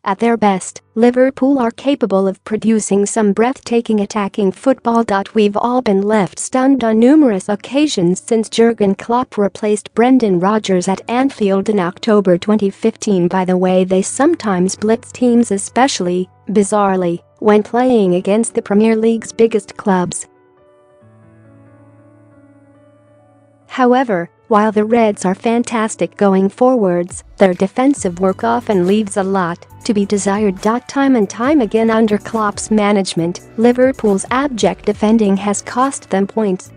At their best, Liverpool are capable of producing some breathtaking attacking football. We've all been left stunned on numerous occasions since Jurgen Klopp replaced Brendan Rodgers at Anfield in October 2015 by the way they sometimes blitz teams, especially, bizarrely, when playing against the Premier League's biggest clubs. However, while the Reds are fantastic going forwards, their defensive work often leaves a lot to be desired. Time and time again under Klopp's management, Liverpool's abject defending has cost them points.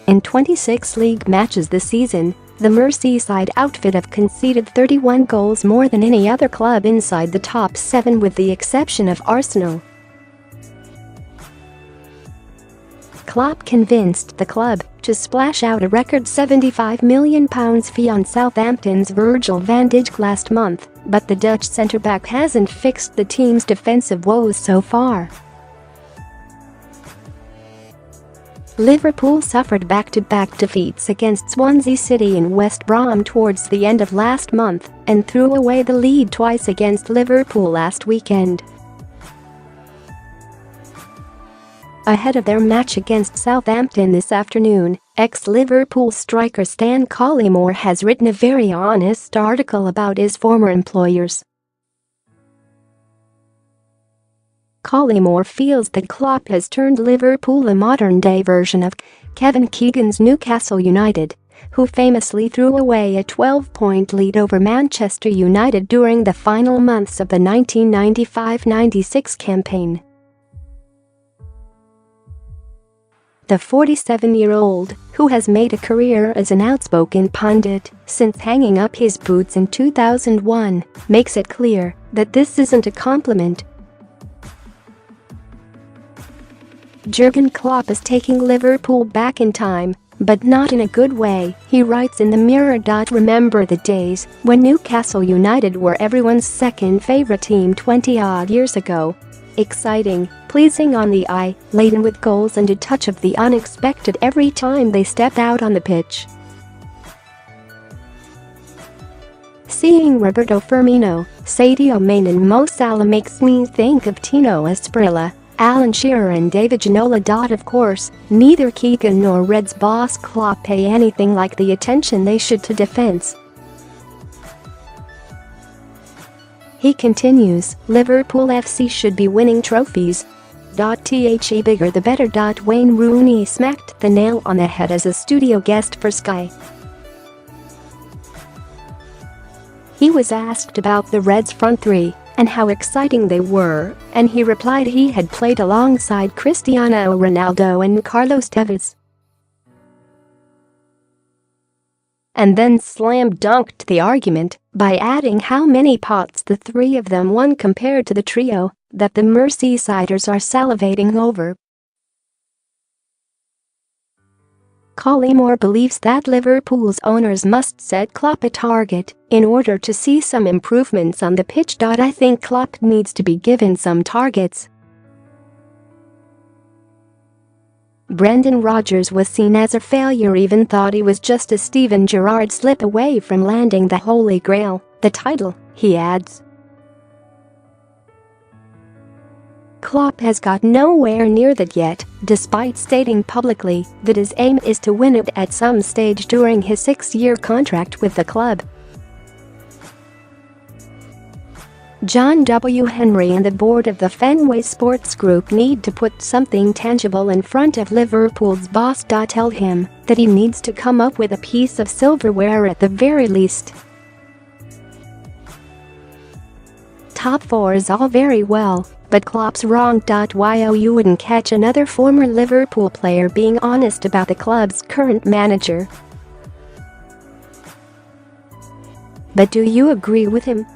In 26 league matches this season, the Merseyside outfit have conceded 31 goals, more than any other club inside the top 7 with the exception of Arsenal. Klopp convinced the club to splash out a record £75 million fee on Southampton's Virgil van Dijk last month, but the Dutch centre-back hasn't fixed the team's defensive woes so far. Liverpool suffered back-to-back defeats against Swansea City and West Brom towards the end of last month and threw away the lead twice against Liverpool last weekend. Ahead of their match against Southampton this afternoon, ex-Liverpool striker Stan Collymore has written a very honest article about his former employers. Collymore feels that Klopp has turned Liverpool a modern-day version of Kevin Keegan's Newcastle United, who famously threw away a 12-point lead over Manchester United during the final months of the 1995-96 campaign. The 47-year-old, who has made a career as an outspoken pundit since hanging up his boots in 2001, makes it clear that this isn't a compliment. Jurgen Klopp is taking Liverpool back in time, but not in a good way, he writes in the Mirror. Remember the days when Newcastle United were everyone's second favourite team 20-odd years ago. Exciting, pleasing on the eye, laden with goals and a touch of the unexpected every time they step out on the pitch. Seeing Roberto Firmino, Sadio Mane and Mo Salah makes me think of Tino Asprilla, Alan Shearer and David Ginola. Of course, neither Keegan nor Reds boss Klopp pay anything like the attention they should to defense. He continues, Liverpool FC should be winning trophies. The bigger the better. Wayne Rooney smacked the nail on the head as a studio guest for Sky. He was asked about the Reds' front three and how exciting they were, and he replied he had played alongside Cristiano Ronaldo and Carlos Tevez. And then slam-dunked the argument by adding how many pots the three of them won compared to the trio that the Merseysiders are salivating over. Collymore believes that Liverpool's owners must set Klopp a target in order to see some improvements on the pitch. I think Klopp needs to be given some targets. Brendan Rodgers was seen as a failure, even thought he was just a Steven Gerrard slip away from landing the Holy Grail, the title, he adds. Klopp has got nowhere near that yet, despite stating publicly that his aim is to win it at some stage during his 6-year contract with the club. John W. Henry and the board of the Fenway Sports Group need to put something tangible in front of Liverpool's boss. Tell him that he needs to come up with a piece of silverware at the very least. Top 4 is all very well, but Klopp's wrong. You wouldn't catch another former Liverpool player being honest about the club's current manager. But do you agree with him?